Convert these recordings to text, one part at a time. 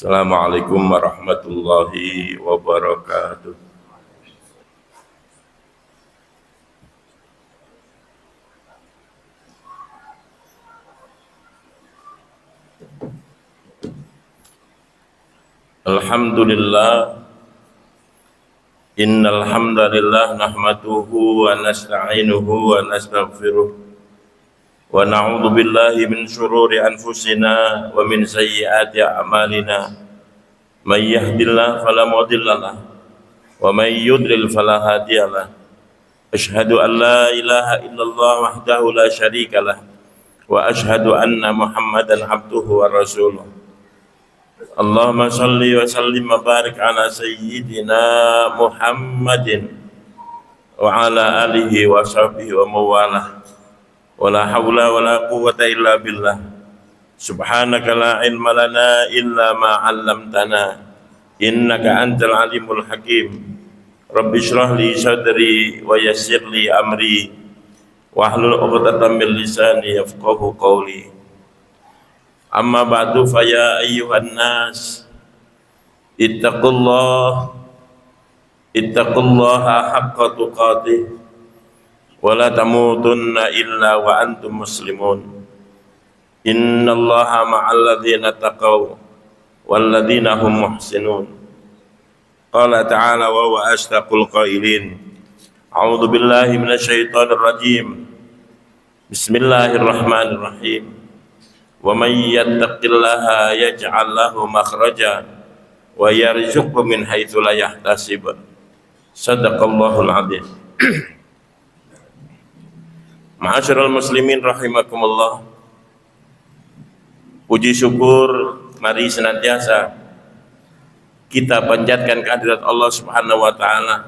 Assalamualaikum warahmatullahi wabarakatuh. Alhamdulillah, innal hamdalillah nahmaduhu wa nasta'inuhu wa nastaghfiruh wa na'udzu billahi min shururi anfusina wa min sayyiati a'malina. May yahdihillahu fala mudhillalah wa may yudlil fala hadiyalah. Asyhadu an la ilaha illallah wahdahu la syarikalah wa asyhadu anna Muhammadan abduhu wa rasuluh. Allahumma salli wa sallim wa barik ala sayyidina Muhammadin wa ala alihi wa sahbihi wa mawalah. Wa la hawla wa la quwwata illa billah. Subhanaka la ilma lana illa ma 'allamtana innaka antal alimul hakim. Rabbi shrah li sadri wa yassir li amri wahlul 'uqdatam min lisani yafqahu qawli. Amma ba'du fa ya ayyuhan nas ittaqullaha haqqa tuqatih wa la tamutunna illa wa antum muslimun. Innallaha ma'al ladzina taqaw wal ladzina hum muhsinun. Qala ta'ala wa huwa asdaqul qailin. A'udzu billahi minasyaitonir rajim. Bismillahirrahmanirrahim. Wa may yattaqillaha yaj'al lahu makhraja wa yarzuqhu min haitsu la yahtasib. Shadaqallahul 'adzim. Ma'asyiral muslimin rahimakumullah. Puji syukur mari senantiasa kita panjatkan kehadirat Allah Subhanahu wa taala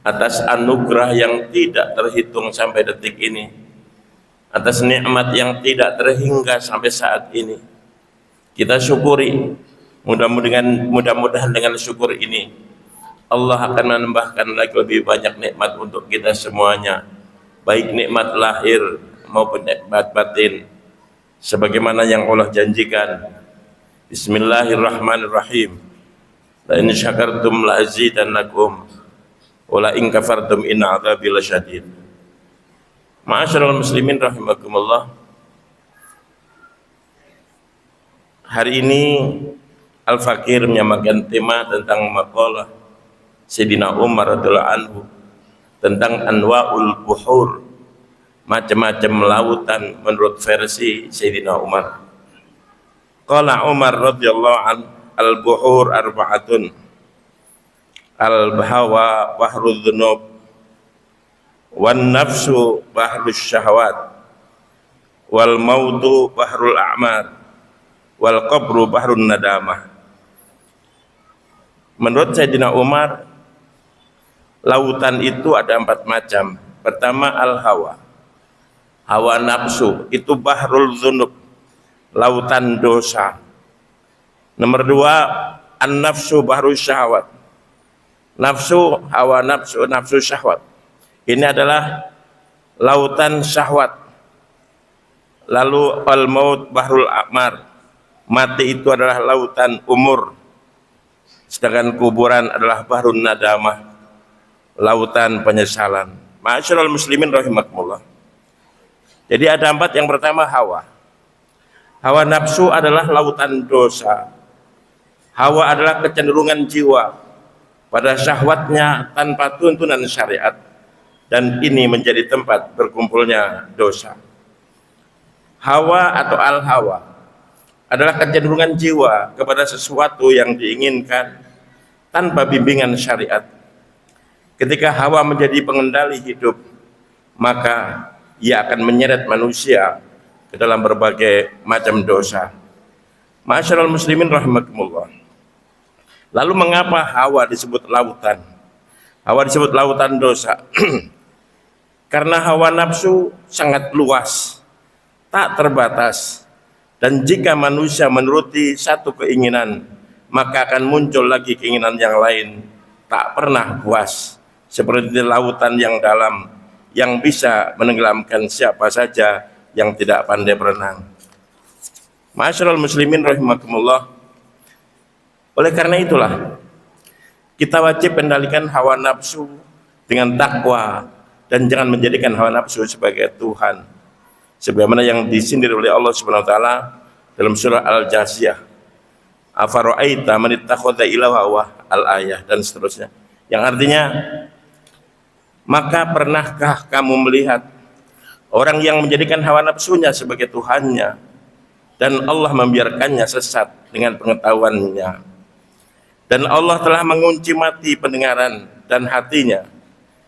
atas anugerah yang tidak terhitung sampai detik ini, atas nikmat yang tidak terhingga sampai saat ini. Kita syukuri, mudah-mudahan dengan syukur ini Allah akan menambahkan lagi lebih banyak nikmat untuk kita semuanya, baik nikmat lahir maupun nikmat batin, sebagaimana yang Allah janjikan. Bismillahirrahmanirrahim. La in syakartum la azidannakum wa la in kafartum inna 'adzabi lasyadid. Ma'asyiral muslimin rahimakumullah. Hari ini Al-Fakir menyamakan tema tentang maqalah Sayyidina Umar radhiyallahu anhu tentang anwa'ul buhur, macam-macam lautan menurut versi Sayyidina Umar. Qala Umar radhiyallahu anhu, al-buhur arba'atun, al-bahawa bahrul dhunub, wan nafsu bahrus syahwat, wal mautu bahrul a'mar, wal qabru bahrun nadamah. Menurut Sayyidina Umar, lautan itu ada 4 macam. Pertama al-hawa, hawa nafsu, itu bahrul dhunub, lautan dosa. Nomor 2 an-nafsu bahrus syahwat, nafsu, hawa nafsu, nafsu syahwat. Ini adalah lautan syahwat. Lalu al-maut bahrul a'mar, mati itu adalah lautan umur. Sedangkan kuburan adalah bahrun nadamah, lautan penyesalan. Ma'asyiral muslimin rahimakumullah. Jadi ada 4. Yang pertama hawa. Hawa nafsu adalah lautan dosa. Hawa adalah kecenderungan jiwa pada syahwatnya tanpa tuntunan syariat, dan ini menjadi tempat berkumpulnya dosa. Hawa atau al-hawa adalah kecenderungan jiwa kepada sesuatu yang diinginkan tanpa bimbingan syariat. Ketika hawa menjadi pengendali hidup, maka ia akan menyeret manusia ke dalam berbagai macam dosa. Ma'asyiral muslimin rahimakumullah. Lalu mengapa hawa disebut lautan? Hawa disebut lautan dosa. Karena hawa nafsu sangat luas, tak terbatas, dan jika manusia menuruti satu keinginan, maka akan muncul lagi keinginan yang lain, tak pernah puas, seperti lautan yang dalam yang bisa menenggelamkan siapa saja yang tidak pandai berenang. Ma'asyiral muslimin rahimakumullah. Oleh karena itulah kita wajib kendalikan hawa nafsu dengan takwa dan jangan menjadikan hawa nafsu sebagai Tuhan. Sebagaimana yang disindir oleh Allah Subhanahu wa taala dalam surah Al-Jasiyah. Afara'aita man ittakhadha ilahahu al-ayah dan seterusnya. Yang artinya, maka pernahkah kamu melihat orang yang menjadikan hawa nafsunya sebagai Tuhannya dan Allah membiarkannya sesat dengan pengetahuannya, dan Allah telah mengunci mati pendengaran dan hatinya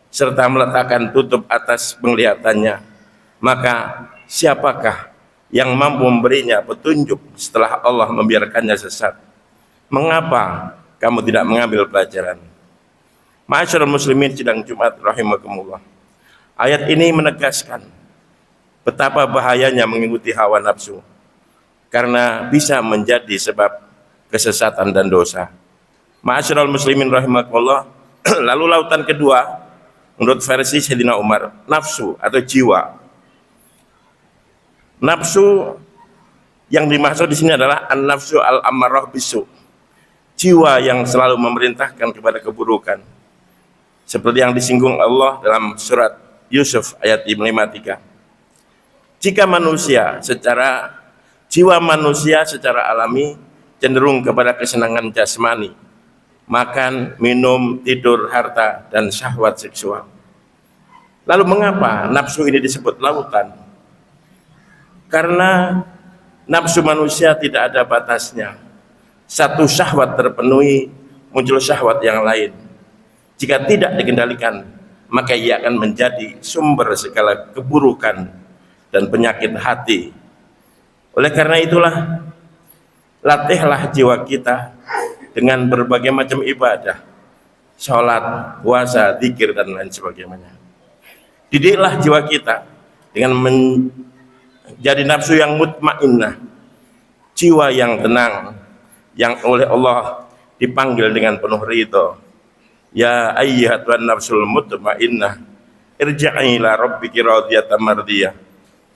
serta meletakkan tutup atas penglihatannya, maka siapakah yang mampu memberinya petunjuk setelah Allah membiarkannya sesat? Mengapa kamu tidak mengambil pelajaran? Ma'asyiral muslimin sidang Jumat rahimakumullah. Ayat ini menegaskan betapa bahayanya mengikuti hawa nafsu, karena bisa menjadi sebab kesesatan dan dosa. Ma'asyiral muslimin rahimakumullah. Lalu lautan kedua menurut versi Sayyidina Umar, nafsu atau jiwa. Nafsu yang dimaksud di sini adalah an-nafsu al-ammarah bisu, jiwa yang selalu memerintahkan kepada keburukan, seperti yang disinggung Allah dalam surat Yusuf ayat 53. Jika jiwa manusia secara alami cenderung kepada kesenangan jasmani, makan, minum, tidur, harta, dan syahwat seksual. Lalu mengapa nafsu ini disebut lautan? Karena nafsu manusia tidak ada batasnya. Satu syahwat terpenuhi, muncul syahwat yang lain. Jika tidak dikendalikan, maka ia akan menjadi sumber segala keburukan dan penyakit hati. Oleh karena itulah, latihlah jiwa kita dengan berbagai macam ibadah, sholat, puasa, zikir, dan lain sebagainya. Didiklah jiwa kita dengan menjadi nafsu yang mutmainnah, jiwa yang tenang, yang oleh Allah dipanggil dengan penuh ridho. Ya ayyatuhan nafsul mutmainnah, irja'i ila rabbiki radiyatan mardiyah,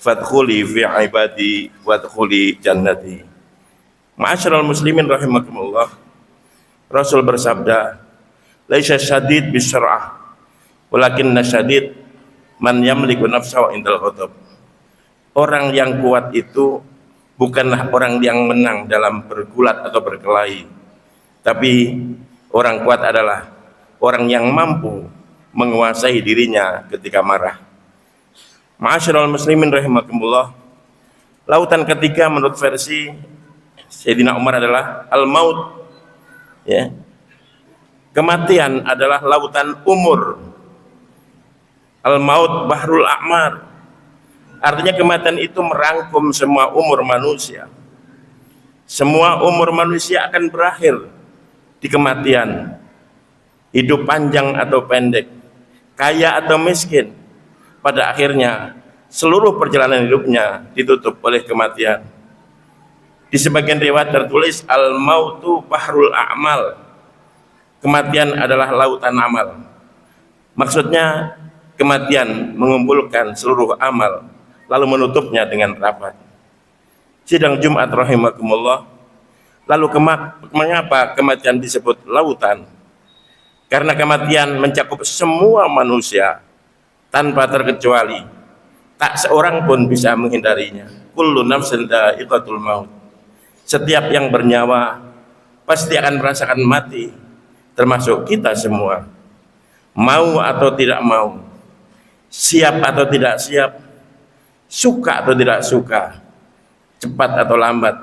fadkhuli fi ibadi wadkhuli jannati. Ma'asyiral muslimin rahimakumullah. Rasul bersabda, laisa syadid bisyar'ah, walakinna syadid man yamliku nafsahu indal ghadab. Orang yang kuat itu bukanlah orang yang menang dalam bergulat atau berkelahi, tapi orang kuat adalah orang yang mampu menguasai dirinya ketika marah. Ma'asyiral muslimin rahimakumullah. Lautan ketiga menurut versi Sayyidina Umar adalah al-maut. Ya. Kematian adalah lautan umur. Al-maut bahrul a'mar. Artinya kematian itu merangkum semua umur manusia. Semua umur manusia akan berakhir di kematian. Hidup panjang atau pendek, kaya atau miskin, pada akhirnya seluruh perjalanan hidupnya ditutup oleh kematian. Di sebagian riwayat tertulis al-mautu bahrul a'mal. Kematian adalah lautan amal. Maksudnya kematian mengumpulkan seluruh amal lalu menutupnya dengan rapat. Sidang Jumat rahimakumullah. Lalu mengapa kematian disebut lautan? Karena kematian mencakup semua manusia tanpa terkecuali. Tak seorang pun bisa menghindarinya. Kullu nafsin dha'iqatul maut. Setiap yang bernyawa pasti akan merasakan mati, termasuk kita semua. Mau atau tidak mau, siap atau tidak siap, suka atau tidak suka, cepat atau lambat,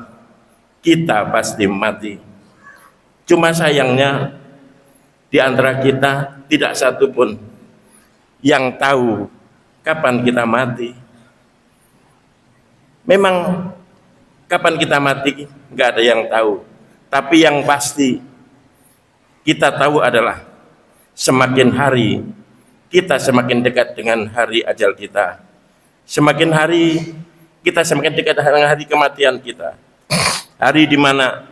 kita pasti mati. Cuma sayangnya di antara kita tidak satu pun yang tahu kapan kita mati. Memang kapan kita mati nggak ada yang tahu, tapi yang pasti kita tahu adalah semakin hari kita semakin dekat dengan hari ajal kita, semakin hari kita semakin dekat dengan hari kematian kita, hari di mana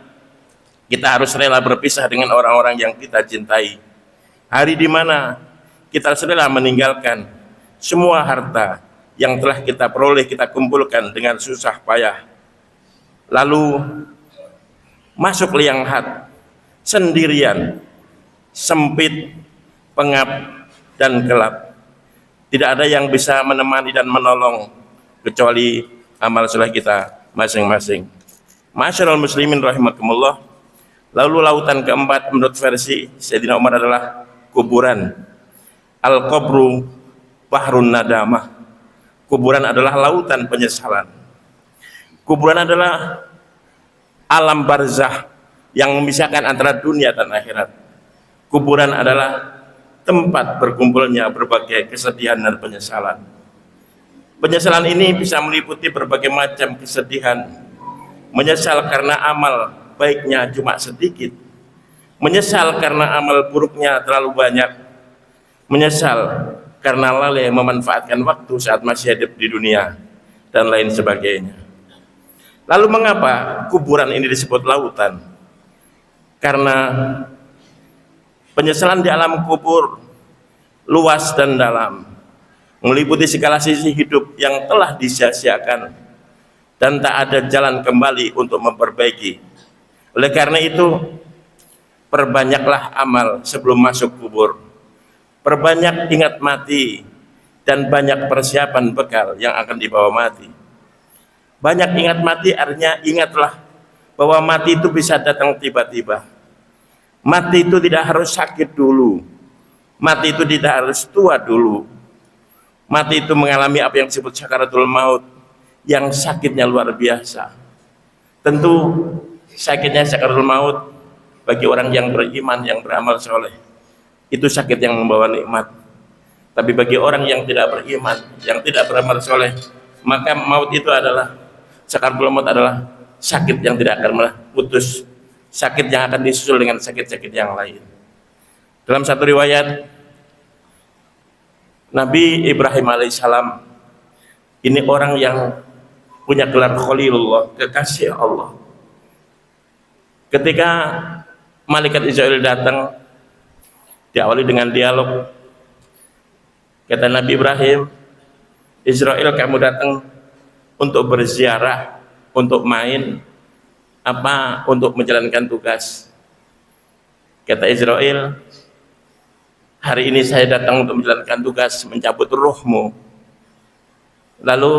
kita harus rela berpisah dengan orang-orang yang kita cintai, hari di mana kita rela meninggalkan semua harta yang telah kita peroleh, kita kumpulkan dengan susah payah. Lalu masuk liang hat, sendirian, sempit, pengap, dan gelap. Tidak ada yang bisa menemani dan menolong kecuali amal soleh kita masing-masing. Masyarul muslimin rahimakumullah. Lalu lautan keempat menurut versi Sayyidina Umar adalah kuburan. Al-qabru bahrun nadamah. Kuburan adalah lautan penyesalan. Kuburan adalah alam barzah yang memisahkan antara dunia dan akhirat. Kuburan adalah tempat berkumpulnya berbagai kesedihan dan penyesalan. Penyesalan ini bisa meliputi berbagai macam kesedihan. Menyesal karena amal baiknya cuma sedikit, menyesal karena amal buruknya terlalu banyak, menyesal karena lalai memanfaatkan waktu saat masih hidup di dunia, dan lain sebagainya. Lalu mengapa kuburan ini disebut lautan? Karena penyesalan di alam kubur luas dan dalam, meliputi segala sisi hidup yang telah disia-siakan dan tak ada jalan kembali untuk memperbaiki. Oleh karena itu, perbanyaklah amal sebelum masuk kubur, perbanyak ingat mati, dan banyak persiapan bekal yang akan dibawa mati. Banyak ingat mati artinya ingatlah bahwa mati itu bisa datang tiba-tiba. Mati itu tidak harus sakit dulu, mati itu tidak harus tua dulu. Mati itu mengalami apa yang disebut sakaratul maut, yang sakitnya luar biasa. Tentu sakitnya sakaratul maut bagi orang yang beriman, yang beramal soleh, itu sakit yang membawa nikmat. Tapi bagi orang yang tidak beriman, yang tidak beramal soleh, maka maut itu adalah, sakaratul maut adalah sakit yang tidak akan pernah putus, sakit yang akan disusul dengan sakit-sakit yang lain. Dalam satu riwayat, Nabi Ibrahim alaihissalam ini orang yang punya gelar Khalilullah, kekasih Allah. Ketika malaikat Israel datang, diawali dengan dialog. Kata Nabi Ibrahim, Israel, kamu datang untuk berziarah, untuk main, apa untuk menjalankan tugas? Kata Israel, hari ini saya datang untuk menjalankan tugas, mencabut ruhmu. Lalu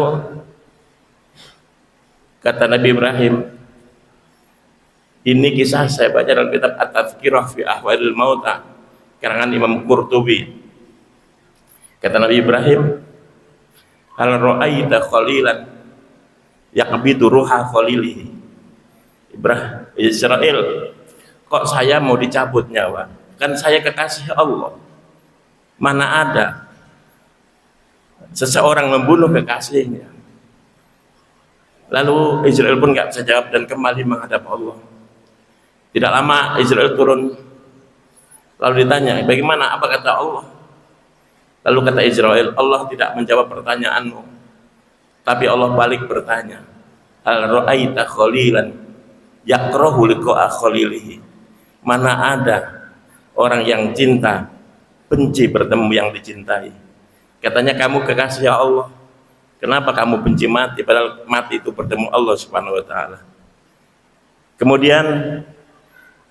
kata Nabi Ibrahim, ini kisah saya baca dalam kitab At-Tadhkirah fi Ahwalil Mauta karangan Imam Qurtubi. Kata Nabi Ibrahim, hal ra'aita khalilan yaqbidu ruha khalilihi. Israel, kok saya mau dicabut nyawa? Kan saya kekasih Allah. Mana ada seseorang membunuh kekasihnya? Lalu Israel pun nggak bisa jawab dan kembali menghadap Allah. Tidak lama Israel turun, lalu ditanya, bagaimana, apa kata Allah? Lalu kata Israel, Allah tidak menjawab pertanyaanmu, tapi Allah balik bertanya, hal ra'aita khalilan yakrahu liqa'a khalilihi. Mana ada orang yang cinta benci bertemu yang dicintai? Katanya, kamu kekasih Allah, kenapa kamu benci mati, padahal mati itu bertemu Allah Subhanahu wa taala. Kemudian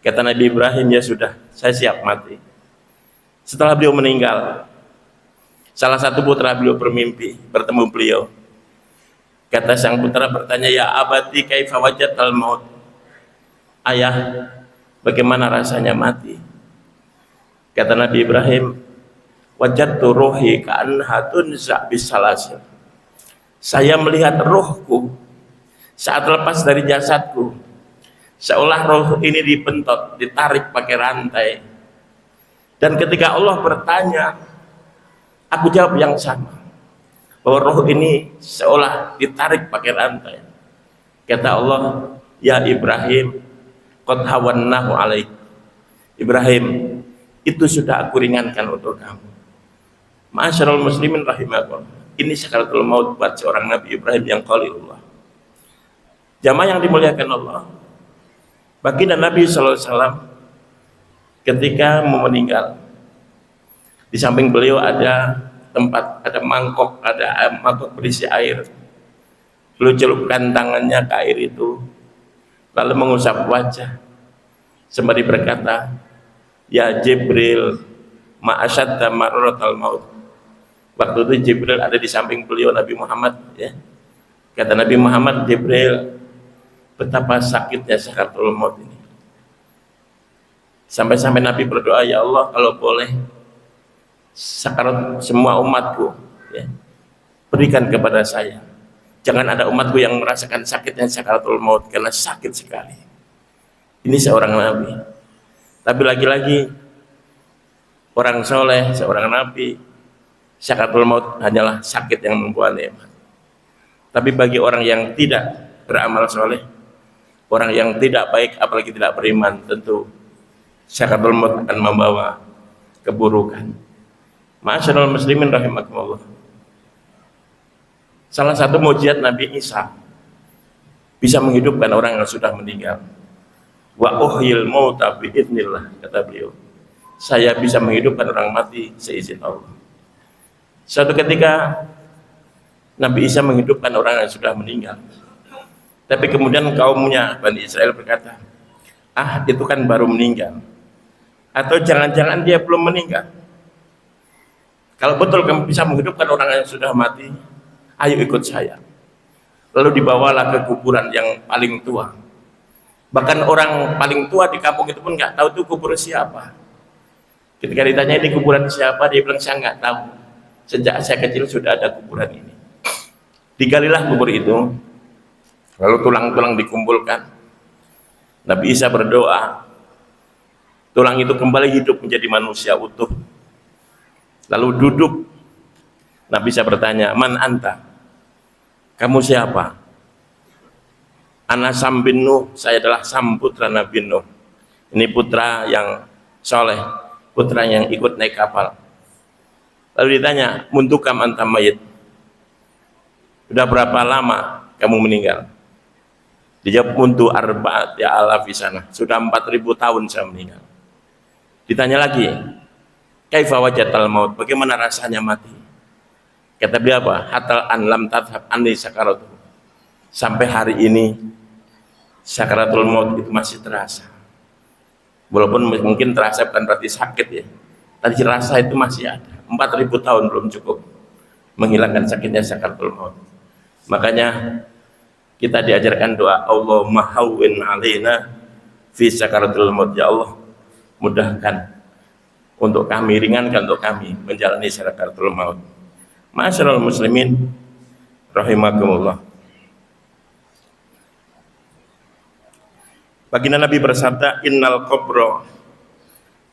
kata Nabi Ibrahim, ya sudah, saya siap mati. Setelah beliau meninggal, salah satu putra beliau bermimpi bertemu beliau. Kata sang putra bertanya, ya abati kaifa wajadtal maut? Ayah, bagaimana rasanya mati? Kata Nabi Ibrahim, wajadtu ruhi ka'annaha tunza bisalasil. Saya melihat rohku saat lepas dari jasadku, seolah roh ini dipentot, ditarik pakai rantai. Dan ketika Allah bertanya, aku jawab yang sama, bahwa roh ini seolah ditarik pakai rantai. Kata Allah, ya Ibrahim, qad hawannahu alaik. Ibrahim, itu sudah aku ringankan untuk kamu. Ma'asyiral muslimin rahimakumullah. Ini sakaratul maut buat seorang Nabi Ibrahim yang Khalilullah. Jamaah yang dimuliakan Allah, baginda Nabi SAW ketika mau meninggal, di samping beliau ada tempat, ada mangkok, ada mangkok berisi air. Beliau celupkan tangannya ke air itu, lalu mengusap wajah sembari berkata, ya Jibril, ma'asyadda marratal maut. Waktu itu Jibril ada di samping beliau Nabi Muhammad, ya. Kata Nabi Muhammad, Jibril, betapa sakitnya sakaratul maut ini. Sampai-sampai Nabi berdoa, ya Allah, kalau boleh sakarat semua umatku, ya, berikan kepada saya. Jangan ada umatku yang merasakan sakitnya sakaratul maut, karena sakit sekali. Ini seorang Nabi. Tapi lagi-lagi orang soleh, seorang Nabi, sakaratul maut hanyalah sakit yang membuat nikmat. Tapi bagi orang yang tidak beramal soleh, orang yang tidak baik, apalagi tidak beriman, tentu sakaratul maut akan membawa keburukan. Ma'asyiral muslimin rahimakumullah. Salah satu mukjizat Nabi Isa bisa menghidupkan orang yang sudah meninggal. Wa uhyil mauta biidznillah, kata beliau. Saya bisa menghidupkan orang mati seizin Allah. Suatu ketika Nabi Isa menghidupkan orang yang sudah meninggal. Tapi kemudian kaumnya Bani Israel berkata, ah, itu kan baru meninggal. Atau jangan-jangan dia belum meninggal. Kalau betul kamu bisa menghidupkan orang yang sudah mati, ayo ikut saya. Lalu dibawalah ke kuburan yang paling tua. Bahkan orang paling tua di kampung itu pun nggak tahu itu kubur siapa. Ketika ditanya ini kuburan siapa, dia bilang saya nggak tahu. Sejak saya kecil sudah ada kuburan ini. Digalilah kubur itu, lalu tulang-tulang dikumpulkan. Nabi Isa berdoa, tulang itu kembali hidup menjadi manusia utuh. Lalu duduk, Nabi Isa bertanya, man anta? Kamu siapa? Ana Sam bin Nuh, saya adalah Sam putra Nabi Nuh. Ini putra yang soleh, putra yang ikut naik kapal. Lalu ditanya, muntukam anta mayit? Sudah berapa lama kamu meninggal? Dijawab, muntu arba'at ya ala fisana. Sudah 4.000 tahun saya meninggal. Ditanya lagi, kaifa wajatal maut? Bagaimana rasanya mati? Kata beliau apa? Hatal an lam tathab anni sakaratuh. Sampai hari ini sakaratul maut itu masih terasa. Walaupun mungkin terasa bukan berarti sakit ya. Tadi rasa itu masih ada. 4.000 tahun belum cukup menghilangkan sakitnya sakaratul maut. Makanya kita diajarkan doa, Allahumma hawwin alaina fi sakaratul maut. Ya Allah, mudahkan untuk kami, ringankan untuk kami menjalani sakaratul maut. Ma'asyiral muslimin rahimakumullah. Baginda Nabi bersabda, innal qabra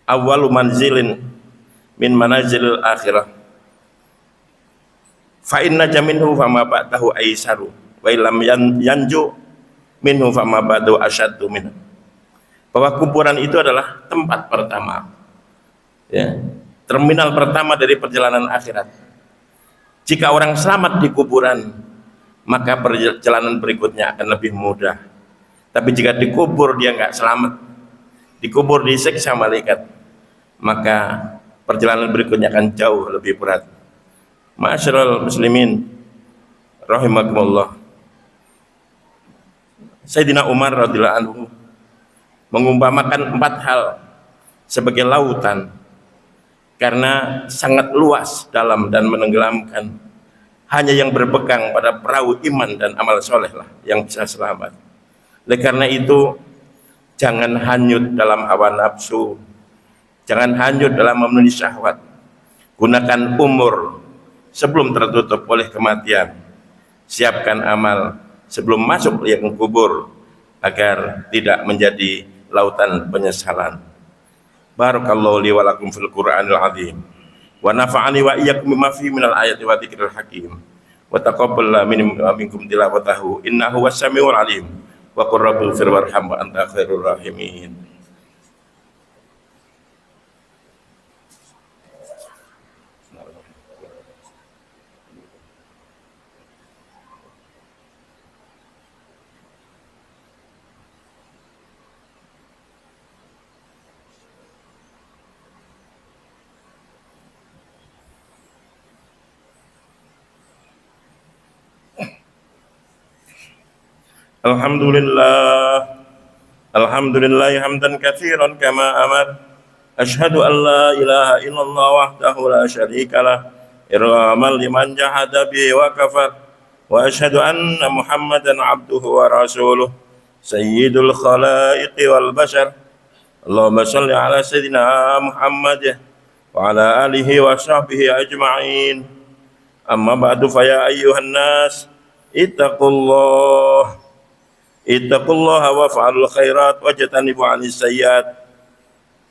awwalu manzilin min manazilil akhirah. Fa inna jaminhu fama ba'dahu aisaru wa illam yanju minhu fama ba'dahu asyaddu min. Bahwa kuburan itu adalah tempat pertama, ya, terminal pertama dari perjalanan akhirat. Jika orang selamat di kuburan, maka perjalanan berikutnya akan lebih mudah. Tapi jika dikubur dia nggak selamat, dikubur disiksa malaikat, maka perjalanan berikutnya akan jauh lebih berat. Ma'asyiral muslimin rahimakumullah. Sayyidina Umar radhiyallahu anhu mengumpamakan 4 hal sebagai lautan karena sangat luas, dalam dan menenggelamkan. Hanya yang berpegang pada perahu iman dan amal soleh lah yang bisa selamat. Oleh karena itu, jangan hanyut dalam hawa nafsu, jangan hanyut dalam memenuhi syahwat. Gunakan umur sebelum tertutup oleh kematian. Siapkan amal sebelum masuk liang kubur agar tidak menjadi lautan penyesalan. Barakallahu li wa lakum fil Qur'anil azim wa nafa'ani wa iyyakum bima fihi minal ayati wa dzikril hakim wa taqabbal minkum tilawatahu innahu was-sami'ul alim wa qur rabbi ighfir warham wa anta khairur rahimin. Alhamdulillah Alhamdulillahi hamdan katsiran kama amar. Asyhadu an la ilaha illallah wahdahu la syarikalah irghaman liman jahada bihi wa kafar. Wa asyhadu anna Muhammadan abduhu wa rasuluh sayyidul khalaiqi wal bashar. Allahumma shalli ala sayyidina Muhammad wa ala alihi wa sahbihi ajma'in. Amma ba'du fa ya ayyuhan nas ittaqullaha wa fa'alul khairat wajtanibu 'anis sayyiat.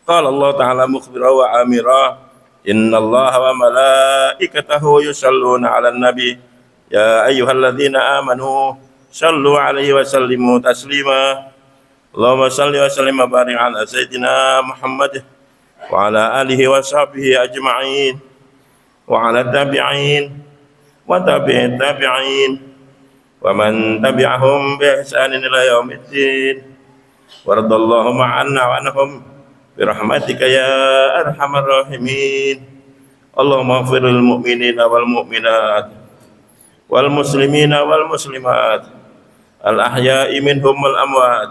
Qala Allah ta'ala mukhbira wa amira, innallaha wa malaikatahu yusalluna 'alan nabi ya ayyuhalladzina amanu sallu 'alaihi wa sallimu taslima. Allahumma salli wa sallim wa barik 'ala sayyidina Muhammad wa 'ala alihi wa sahbihi ajma'in wa 'ala tabi'in wa tabi'in tabi'in wa man tabi'ahum bi ihsanin ila yaumiddin. Waradallahu ma'anna wa anhum birahmatika ya arhamar rahimin. Allahumma ighfir lil mu'minina wal mu'minat wal muslimina wal muslimat al ahya'i minhum wal amwat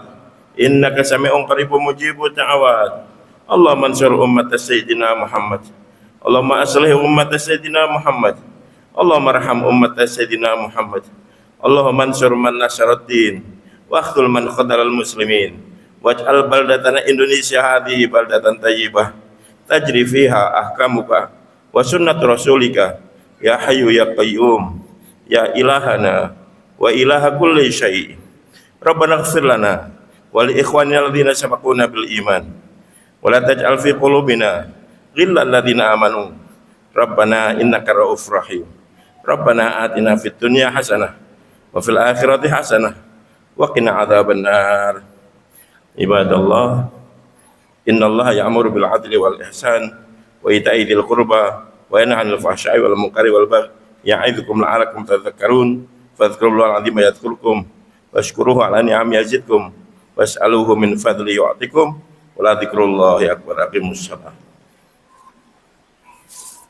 innaka sami'un qaribun mujibud da'awat. Allahumma ansur ummat sayyidina Muhammad. Allahumma aslih ummat sayyidina Muhammad. Allahumma arham ummat sayyidina Muhammad. Allahumma ansur man nasaraddin wa akhdhul man khadalal muslimin. Waj'al baldatana Indonesia hadhihi baldatan thayyibah tajri fiha ahkamuka wa sunnat rasulika ya hayyu ya qayyum ya ilahana wa ilaha kulli syai'. Rabbana ighfir lana wa li ikhwanina alladhina sabaquna bil iman wa la taj'al fi qulubina ghillan ladzina amanu Rabbana innaka ra'ufur rahim. Rabbana atina fid dunya hasanah wa fil akhirati hasanah wa qina adzabannar. Ibadallah, innallaha ya'muru bil 'adli wal ihsan wa ita'i dzil qurba wa yanha 'anil fahsya'i wal munkari wal baghi ya'idzukum la'allakum tadhakkarun. Fadhkurullaha al-'azima yadhkurkum washkuruhu 'ala ni'amihi yazidkum was'aluhu min fadlihi yu'tikum wa la dzikrullahi akbar. Aqimussalah.